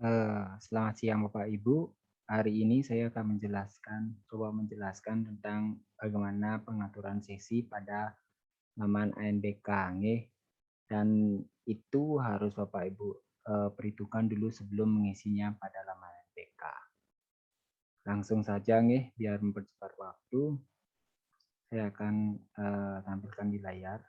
Selamat siang Bapak Ibu. Hari ini saya akan coba menjelaskan tentang bagaimana pengaturan sesi pada laman ANBK nggih. Dan itu harus Bapak Ibu perhitungkan dulu sebelum mengisinya pada laman ANBK. Langsung saja nggih, biar mempercepat waktu, saya akan tampilkan di layar.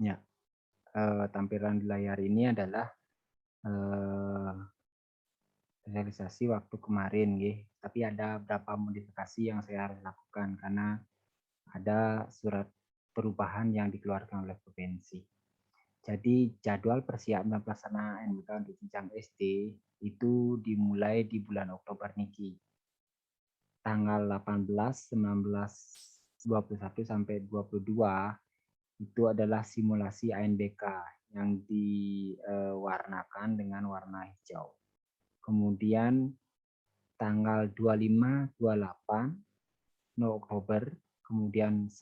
Ya, tampilan di layar ini adalah eh, realisasi waktu kemarin nggih, tapi ada beberapa modifikasi yang saya harus lakukan karena ada surat perubahan yang dikeluarkan oleh provinsi. Jadi jadwal persiapan pelaksanaan NBK untuk jenjang SD itu dimulai di bulan Oktober niki. Tanggal 18, 19, 21 sampai 22 itu adalah simulasi ANBK yang diwarnakan dengan warna hijau. Kemudian tanggal 25, 28 Oktober, kemudian 1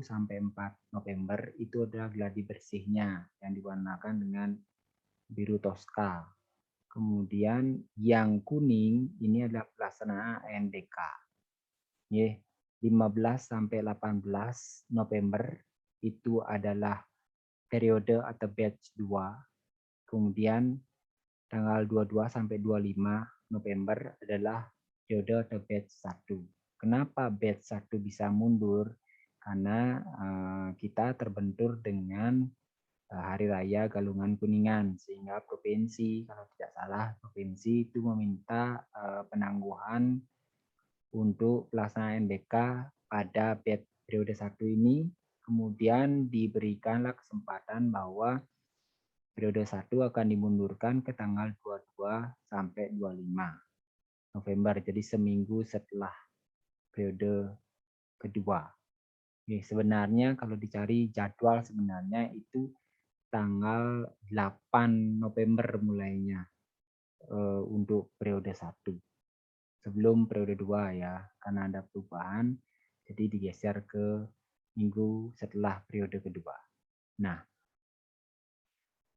sampai 4 November itu adalah gladi bersihnya yang diwarnakan dengan biru toska. Kemudian yang kuning ini adalah pelaksanaan ANBK. 15 sampai 18 November itu adalah periode atau batch 2. Kemudian tanggal 22 sampai 25 November adalah periode atau batch 1. Kenapa batch 1 bisa mundur? Karena kita terbentur dengan Hari Raya Galungan Kuningan, sehingga provinsi, kalau tidak salah, provinsi itu meminta penangguhan untuk pelaksanaan NBK pada batch periode 1 ini. Kemudian diberikanlah kesempatan bahwa periode 1 akan dimundurkan ke tanggal 22 sampai 25 November. Jadi seminggu setelah periode kedua. Sebenarnya kalau dicari jadwal sebenarnya itu tanggal 8 November mulainya untuk periode 1. Sebelum periode 2 ya, karena ada perubahan jadi digeser ke minggu setelah periode kedua. Nah,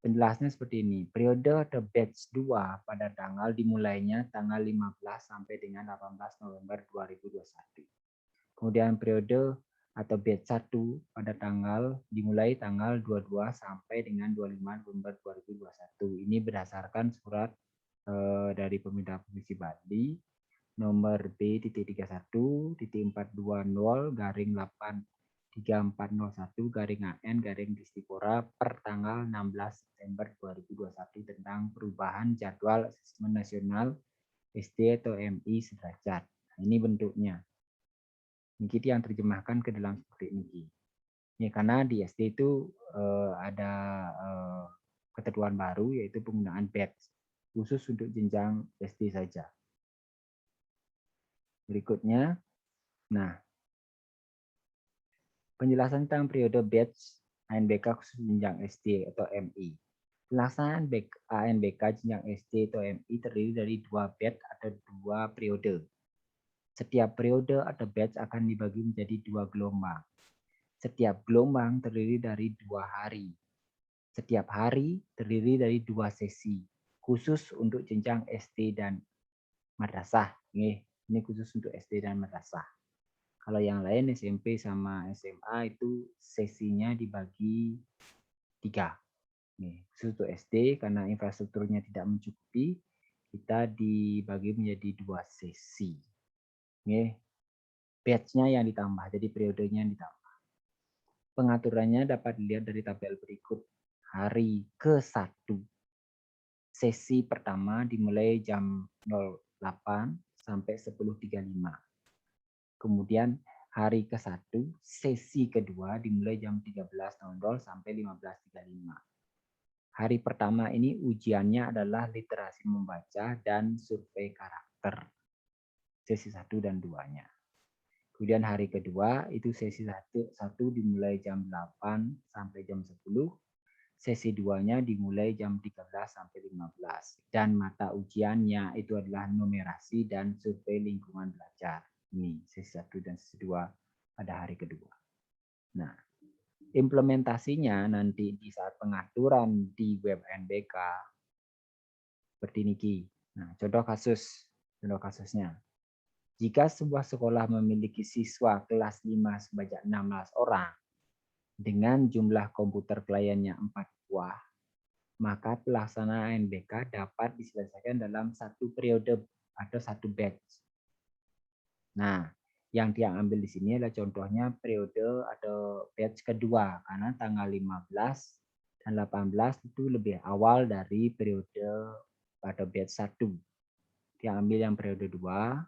penjelasannya seperti ini. Periode atau batch 2 pada tanggal dimulainya tanggal 15 sampai dengan 18 November 2021. Kemudian periode atau batch 1 pada tanggal dimulai tanggal 22 sampai dengan 25 November 2021. Ini berdasarkan surat dari Pemerintah Provinsi Bali nomor B.421-83401-AN per tanggal 16 September 2021 tentang perubahan jadwal asesmen nasional SD atau MI sederajat. Nah, ini bentuknya. Ini yang terjemahkan ke dalam seperti ini. Ya, karena di SD itu ada ketentuan baru yaitu penggunaan batch khusus untuk jenjang SD saja. Berikutnya, nah, penjelasan tentang periode batch ANBK khusus jenjang SD atau MI. Pelaksanaan ANBK jenjang SD atau MI terdiri dari 2 batch atau 2 periode. Setiap periode atau batch akan dibagi menjadi 2 gelombang. Setiap gelombang terdiri dari 2 hari. Setiap hari terdiri dari 2 sesi, khusus untuk jenjang SD dan madrasah. Ini khusus untuk SD dan madrasah. Kalau yang lain SMP sama SMA itu sesinya dibagi 3. Khusus untuk SD karena infrastrukturnya tidak mencukupi, kita dibagi menjadi 2 sesi. Batch-nya yang ditambah, jadi periodenya yang ditambah. Pengaturannya dapat dilihat dari tabel berikut. Hari ke-1. Sesi pertama dimulai jam 08 sampai 10.35. Kemudian hari ke-1, sesi kedua dimulai jam 13.00 sampai 15.35. Hari pertama ini ujiannya adalah literasi membaca dan survei karakter. Sesi 1 dan 2-nya. Kemudian hari kedua itu sesi 1 dimulai jam 8 sampai jam 10. Sesi 2-nya dimulai jam 13 sampai 15. Dan mata ujiannya itu adalah numerasi dan survei lingkungan belajar. Ini sesi 1 dan sesi 2 pada hari kedua. Nah, implementasinya nanti di saat pengaturan di web NBK seperti ini. Nah, contoh kasusnya. Jika sebuah sekolah memiliki siswa kelas 5 sebanyak 16 orang dengan jumlah komputer kliennya 4 buah, maka pelaksanaan NBK dapat diselesaikan dalam satu periode atau satu batch. Nah, yang dia ambil di sini adalah contohnya periode atau batch kedua, karena tanggal 15 dan 18 itu lebih awal dari periode pada batch 1. Dia ambil yang periode 2,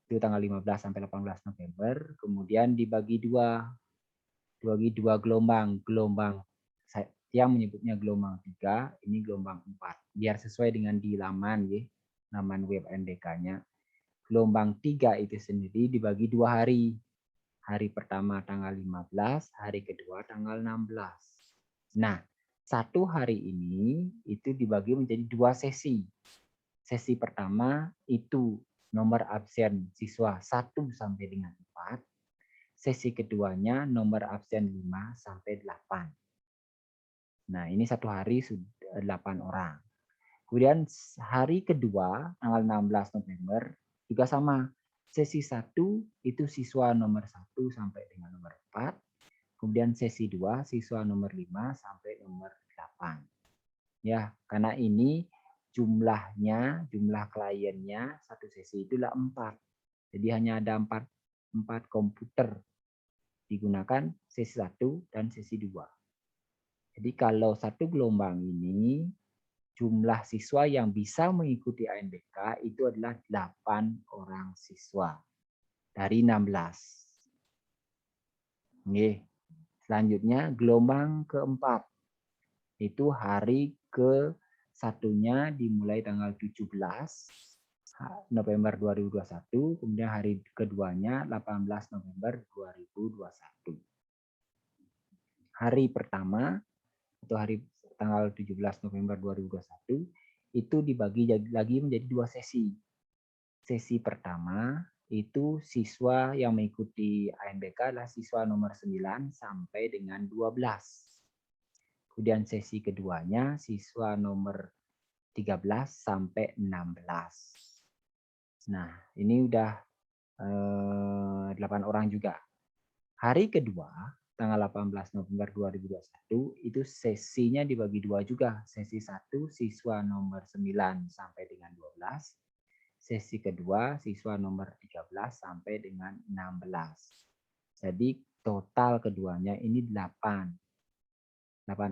itu tanggal 15 sampai 18 November, kemudian dibagi dua gelombang. Yang menyebutnya gelombang 3, ini gelombang 4. Biar sesuai dengan di laman, ya, laman web NBK-nya. Gelombang 3 itu sendiri dibagi 2 hari. Hari pertama tanggal 15, hari kedua tanggal 16. Nah, satu hari ini itu dibagi menjadi 2 sesi. Sesi pertama itu nomor absen siswa 1 sampai dengan 4. Sesi keduanya nomor absen 5 sampai 8. Nah, ini satu hari sudah 8 orang. Kemudian hari kedua, tanggal 16 November, juga sama. Sesi 1 itu siswa nomor 1 sampai dengan nomor 4. Kemudian sesi 2, siswa nomor 5 sampai nomor 8. Ya, karena ini jumlah kliennya satu sesi itulah 4. Jadi hanya ada 4 komputer digunakan sesi 1 dan sesi 2. Jadi kalau satu gelombang ini jumlah siswa yang bisa mengikuti ANBK itu adalah 8 orang siswa dari 16. Oke. Selanjutnya gelombang keempat. Itu hari ke-1-nya dimulai tanggal 17 November 2021, kemudian hari keduanya 18 November 2021. Hari pertama atau hari tanggal 17 November 2021 itu dibagi lagi menjadi 2 sesi. Sesi pertama itu siswa yang mengikuti ANBK adalah siswa nomor 9 sampai dengan 12. Kemudian sesi keduanya siswa nomor 13 sampai 16. Nah, ini udah 8 orang juga. Hari kedua tanggal 18 November 2021 itu sesinya dibagi 2 juga. Sesi 1 siswa nomor 9 sampai dengan 12. Sesi kedua siswa nomor 13 sampai dengan 16. Jadi total keduanya ini 8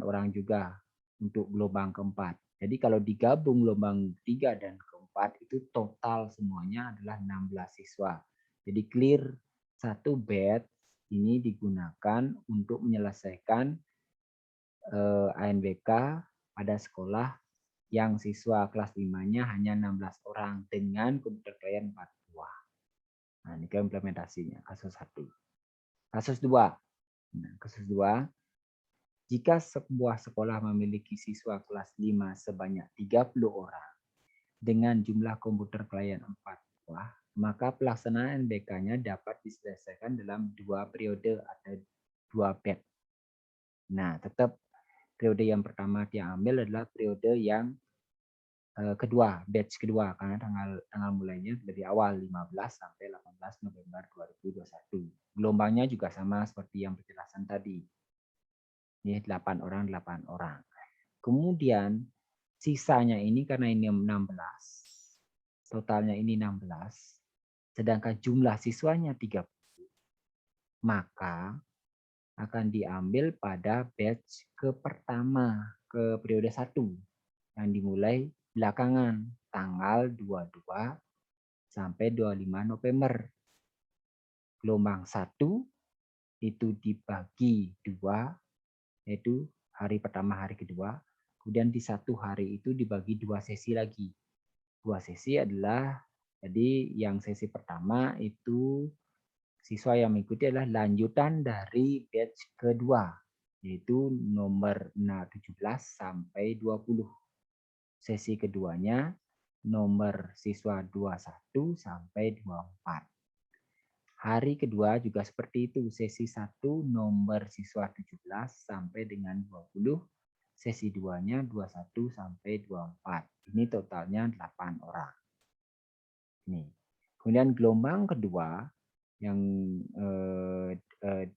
orang juga untuk gelombang keempat. Jadi kalau digabung gelombang 3 dan keempat itu total semuanya adalah 16 siswa. Jadi clear satu batch ini digunakan untuk menyelesaikan ANBK pada sekolah yang siswa kelas 5-nya hanya 16 orang dengan komputer klien 4 buah. Nah, ini implementasinya kasus 1. Kasus 2. Nah, kasus 2, jika sebuah sekolah memiliki siswa kelas 5 sebanyak 30 orang dengan jumlah komputer klien 4 buah, maka pelaksanaan NBK-nya dapat diselesaikan dalam 2 periode atau 2 batch. Nah, tetap periode yang pertama dia ambil adalah periode yang kedua, batch kedua, karena tanggal mulainya dari awal 15 sampai 18 November 2021. Gelombangnya juga sama seperti yang penjelasan tadi. Ini 8 orang. Kemudian sisanya ini karena ini 16, totalnya ini 16, sedangkan jumlah siswanya 30, maka akan diambil pada batch pertama ke periode 1 yang dimulai belakangan tanggal 22 sampai 25 November. Gelombang 1 itu dibagi 2, yaitu hari pertama, hari kedua. Kemudian di satu hari itu dibagi 2 sesi lagi. 2 sesi adalah, jadi yang sesi pertama itu siswa yang mengikuti adalah lanjutan dari batch kedua. yaitu nomor 17 sampai 20. Sesi keduanya nomor siswa 21 sampai 24. Hari kedua juga seperti itu, sesi 1 nomor siswa 17 sampai dengan 20, sesi 2-nya 21 sampai 24. Ini totalnya 8 orang. Nih. Kemudian gelombang kedua yang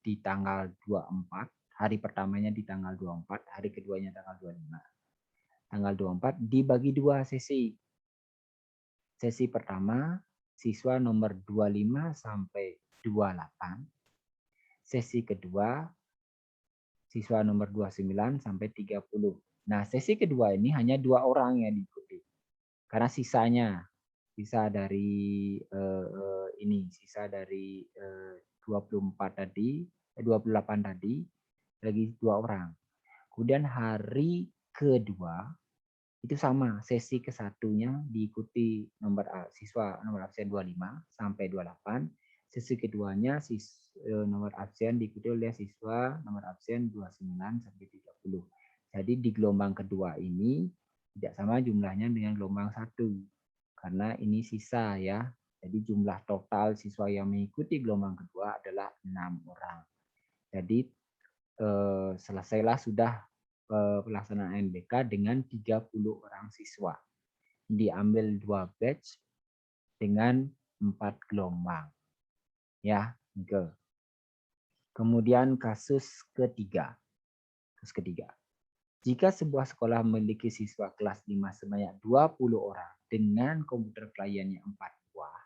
di tanggal 24, hari pertamanya di tanggal 24, hari keduanya tanggal 25. Tanggal 24 dibagi dua sesi. Sesi pertama siswa nomor 25 sampai 28. Sesi kedua siswa nomor 29 sampai 30. Nah, sesi kedua ini hanya 2 orang yang diikuti. Karena sisa dari sisa dari 24 tadi, 28 tadi lagi 2 orang. Kemudian hari kedua itu sama, sesi ke-1-nya diikuti siswa nomor absen 25 sampai 28. Sesi keduanya nomor absen diikuti oleh siswa nomor absen 29 sampai 30. Jadi di gelombang kedua ini tidak sama jumlahnya dengan gelombang 1. Karena ini sisa ya. Jadi jumlah total siswa yang mengikuti gelombang kedua adalah 6 orang. Jadi selesailah sudah pelaksanaan NBK dengan 30 orang siswa. Diambil 2 batch dengan 4 gelombang. Ya, gitu. Kemudian kasus ketiga. Jika sebuah sekolah memiliki siswa kelas 5 sebanyak 20 orang dengan komputer kliennya 4 buah,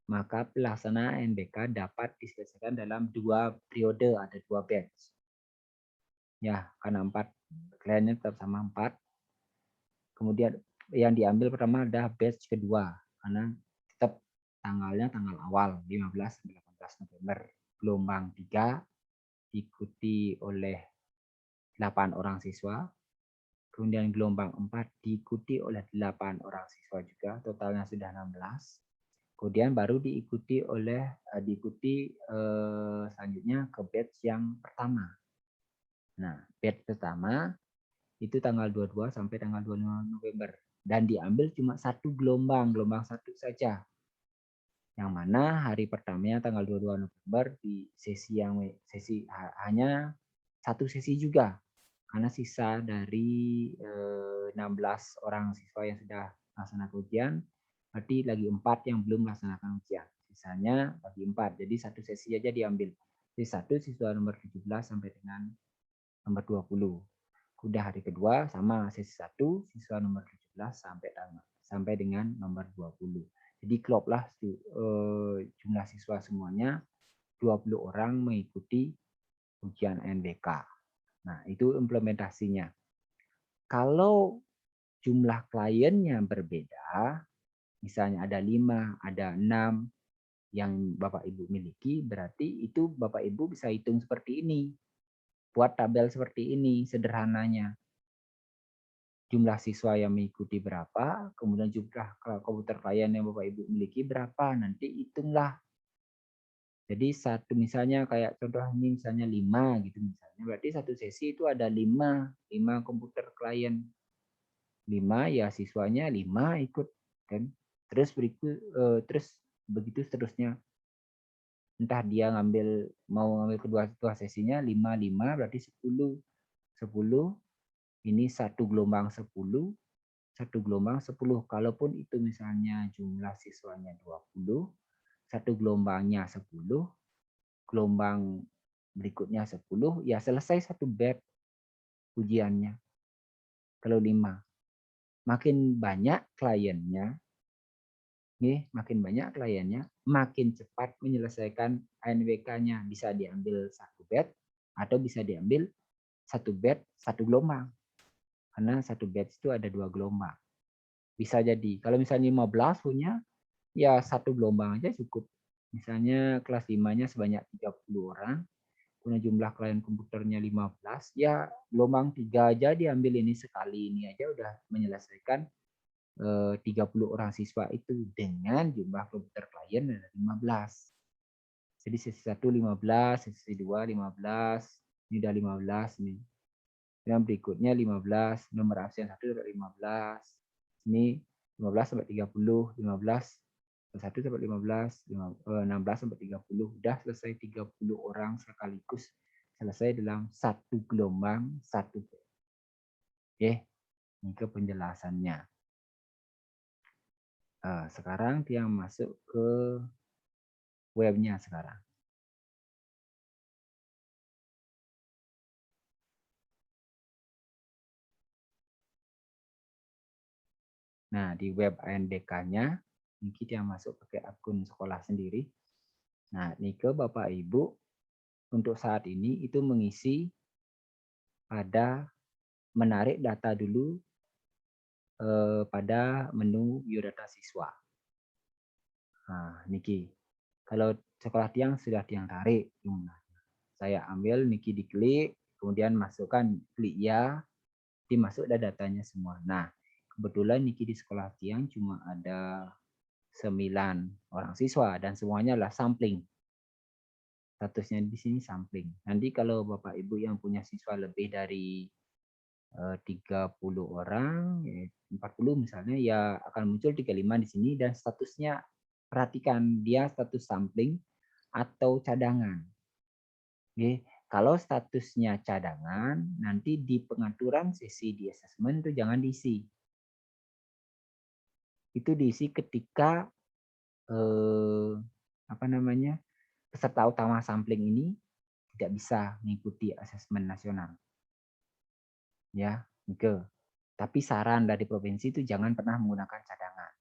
maka pelaksanaan NBK dapat diselesaikan dalam 2 periode, ada 2 batch. Ya, karena 4 kliennya tetap sama 4. Kemudian yang diambil pertama adalah batch kedua, karena tetap tanggalnya tanggal awal 15 sampai 18 November. Gelombang 3 diikuti oleh 8 orang siswa. Kemudian gelombang 4 diikuti oleh 8 orang siswa juga, totalnya sudah 16. Kemudian baru diikuti selanjutnya ke batch yang pertama. Nah, batch pertama itu tanggal 22 sampai tanggal 25 November. Dan diambil cuma satu gelombang 1 saja. Yang mana hari pertamanya tanggal 22 November di hanya satu sesi juga. Karena sisa dari 16 orang siswa yang sudah melaksanakan ujian, berarti lagi 4 yang belum melaksanakan ujian. Sisanya bagi 4, jadi satu sesi aja diambil. Jadi 1 siswa nomor 17 sampai dengan nomor 20. Udah hari kedua sama sesi 1 siswa nomor 17 sampai dengan nomor 20. Jadi kloplah jumlah siswa semuanya 20 orang mengikuti ujian NBK. Nah, itu implementasinya. Kalau jumlah kliennya berbeda, misalnya ada 5, ada 6 yang Bapak Ibu miliki, berarti itu Bapak Ibu bisa hitung seperti ini. Buat tabel seperti ini sederhananya. Jumlah siswa yang mengikuti berapa, kemudian jumlah komputer klien yang Bapak Ibu miliki berapa, nanti hitunglah. Jadi misalnya kayak contoh ini misalnya 5 gitu misalnya, berarti satu sesi itu ada 5 komputer klien. 5 ya siswanya 5 ikut kan. Terus begitu seterusnya. Entah dia mau ngambil kedua sesinya 5 berarti 10. 10 ini satu gelombang 10. Satu gelombang 10. Kalaupun itu misalnya jumlah siswanya 20, satu gelombangnya 10, gelombang berikutnya 10, ya selesai satu batch ujiannya. Kalau 5. Makin banyak kliennya, makin cepat menyelesaikan ANWK-nya. Bisa diambil satu batch atau bisa diambil satu batch satu gelombang. Karena satu batch itu ada 2 gelombang. Bisa jadi. Kalau misalnya 15 punya, ya satu gelombang aja cukup. Misalnya kelas 5-nya sebanyak 30 orang, punya jumlah klien komputernya 15, ya gelombang 3 aja diambil ini sekali. Ini aja udah menyelesaikan 30 orang siswa itu dengan jumlah komputer klien ada 15. Jadi sesi 1 15, sesi 2 15, Ini udah 15 nih. Yang berikutnya 15, nomor absen 1 dapat 15. Ini 15 sampai 30, 15 1 dapat 15, 16 sampai 30. Udah selesai 30 orang sekaligus selesai dalam satu gelombang, satu. Oke, ini ke penjelasannya. Sekarang dia masuk ke webnya sekarang. Nah, di web ANDK-nya, ini kita masuk pakai akun sekolah sendiri. Nah, ini ke Bapak Ibu, untuk saat ini itu mengisi pada menarik data dulu pada menu biodata siswa. Nah, niki. Kalau sekolah tiang sudah tiang tarik, saya ambil niki diklik, kemudian masukkan klik ya, dimasuk ada datanya semua. Nah, kebetulan niki di sekolah tiang cuma ada 9 orang siswa dan semuanya adalah sampling. Statusnya di sini sampling. Nanti kalau Bapak Ibu yang punya siswa lebih dari 30 orang, 40 misalnya, ya akan muncul 35 di sini dan statusnya perhatikan dia status sampling atau cadangan. Oke. Kalau statusnya cadangan, nanti di pengaturan sesi di assessment itu jangan diisi. Itu diisi ketika peserta utama sampling ini tidak bisa mengikuti asesmen nasional. Ya, Nike. Tapi saran dari provinsi itu jangan pernah menggunakan cadangan.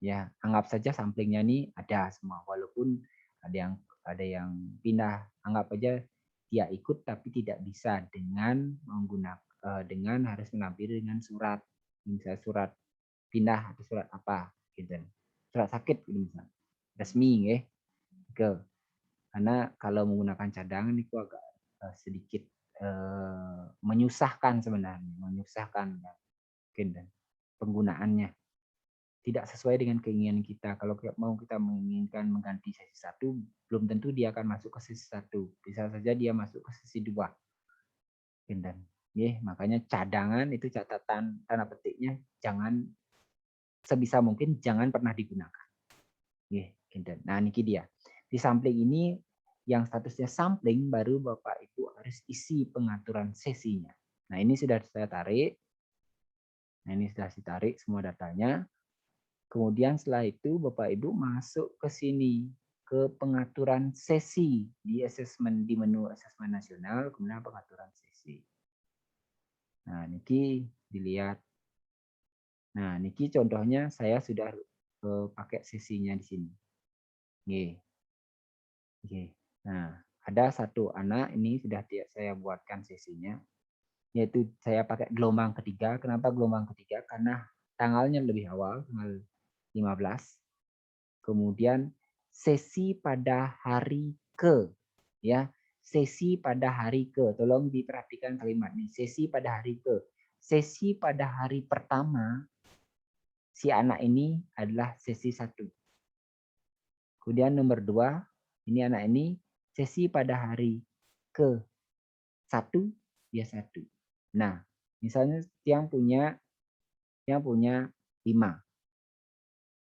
Ya, anggap saja samplingnya ini ada semua, walaupun ada yang pindah, anggap aja dia ikut tapi tidak bisa dengan menggunakan dengan harus menampilkan dengan surat, misalnya surat pindah atau surat apa gitu, surat sakit gitu misalnya, resmi ya, ke. Karena kalau menggunakan cadangan itu agak sedikit menyusahkan sebenarnya, menyusahkan mungkin penggunaannya tidak sesuai dengan keinginan kita. Kalau mau kita menginginkan mengganti sesi 1, belum tentu dia akan masuk ke sesi 1. Bisa saja dia masuk ke sesi 2. Makanya cadangan itu catatan tanda petiknya jangan sebisa mungkin jangan pernah digunakan. Nah, ini dia. Di sampling ini yang statusnya sampling baru Bapak Ibu harus isi pengaturan sesinya. Nah, ini sudah saya tarik. Nah, ini sudah ditarik semua datanya. Kemudian setelah itu Bapak Ibu masuk ke sini ke pengaturan sesi di asesmen di menu asesmen nasional, kemudian pengaturan sesi. Nah, niki dilihat. Nah, niki contohnya saya sudah pakai sesinya di sini. Nah, ada satu anak ini sudah saya buatkan sesinya, yaitu saya pakai gelombang ketiga. Kenapa gelombang ketiga? Karena tanggalnya lebih awal, tanggal 15. Kemudian sesi pada hari ke, ya, sesi pada hari ke. Tolong diperhatikan kalimat ini, sesi pada hari ke. Sesi pada hari pertama si anak ini adalah sesi 1. Kemudian nomor 2, ini anak ini sesi pada hari ke 1 dia 1. Nah, misalnya yang punya 5.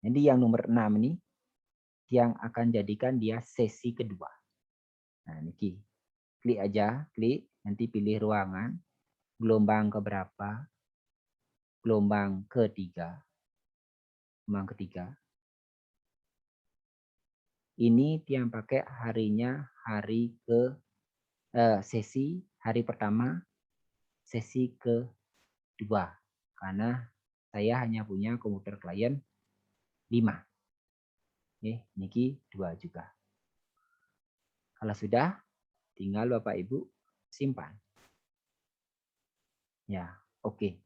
Jadi yang nomor 6 ini yang akan jadikan dia sesi kedua. Nah, niki. Klik aja, klik, nanti pilih ruangan, gelombang keberapa? Gelombang ketiga. Gelombang ketiga. Ini yang pakai harinya hari ke sesi hari pertama, sesi kedua. Karena saya hanya punya komputer klien 5. Niki 2 juga. Kalau sudah, tinggal Bapak Ibu simpan. Ya, oke.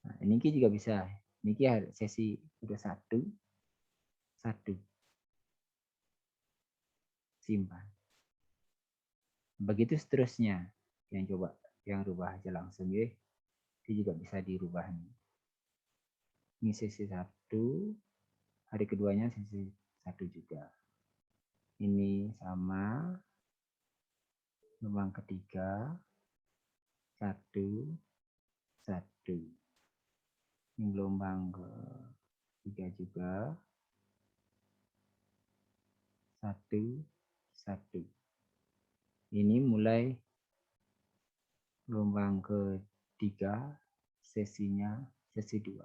Nah, niki juga bisa. Niki sesi udah 1. Simpan. Begitu seterusnya. Yang coba yang rubah aja langsung ya. Ini juga bisa dirubah nih. Ini sesi 1. Hari keduanya sesi 1 juga. Ini sama. gelombang ketiga 1 1. Ini gelombang ketiga juga 1 1. Ini mulai gelombang ketiga sesinya sesi 2.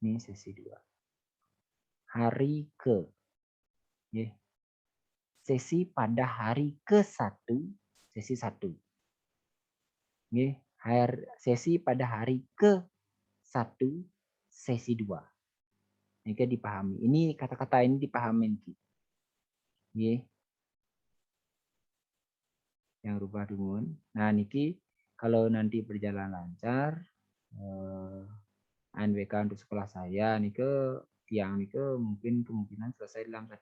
Ini sesi 2. Hari ke. Ya. Sesi pada hari ke-1 sesi 1. Ya. Sesi pada hari ke-1 sesi 2. Ini dipahami. Ini kata-kata ini dipahami. Ya. Yang rubah dumun. Nah, niki kalau nanti berjalan lancar ANWK untuk sekolah saya nike tiang nike mungkin kemungkinan selesai dalam 1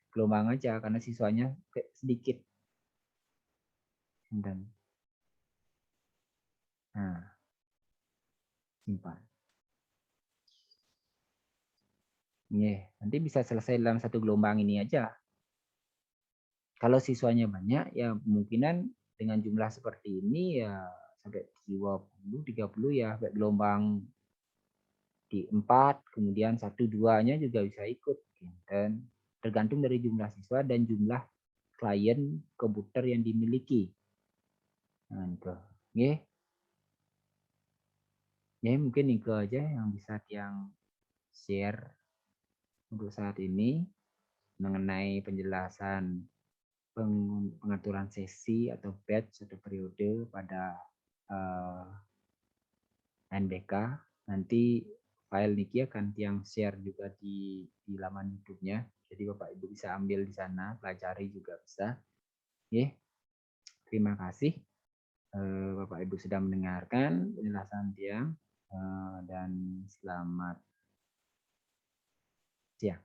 gelombang aja karena siswanya sedikit. Dan nah, simpan. Nanti bisa selesai dalam 1 gelombang ini aja. Kalau siswanya banyak, ya kemungkinan dengan jumlah seperti ini ya sampai 20, 30 ya sampai gelombang di 4, kemudian 1, 2-nya juga bisa ikut. Dan tergantung dari jumlah siswa dan jumlah klien komputer yang dimiliki. Nah, itu. Ya, mungkin itu aja yang bisa yang share untuk saat ini mengenai penjelasan pengaturan sesi atau batch atau periode pada NBK. Nanti file Niki akan yang share juga di laman YouTube-nya. Jadi Bapak Ibu bisa ambil di sana, pelajari juga bisa. Terima kasih Bapak Ibu sudah mendengarkan penjelasan Tiang dan selamat siang.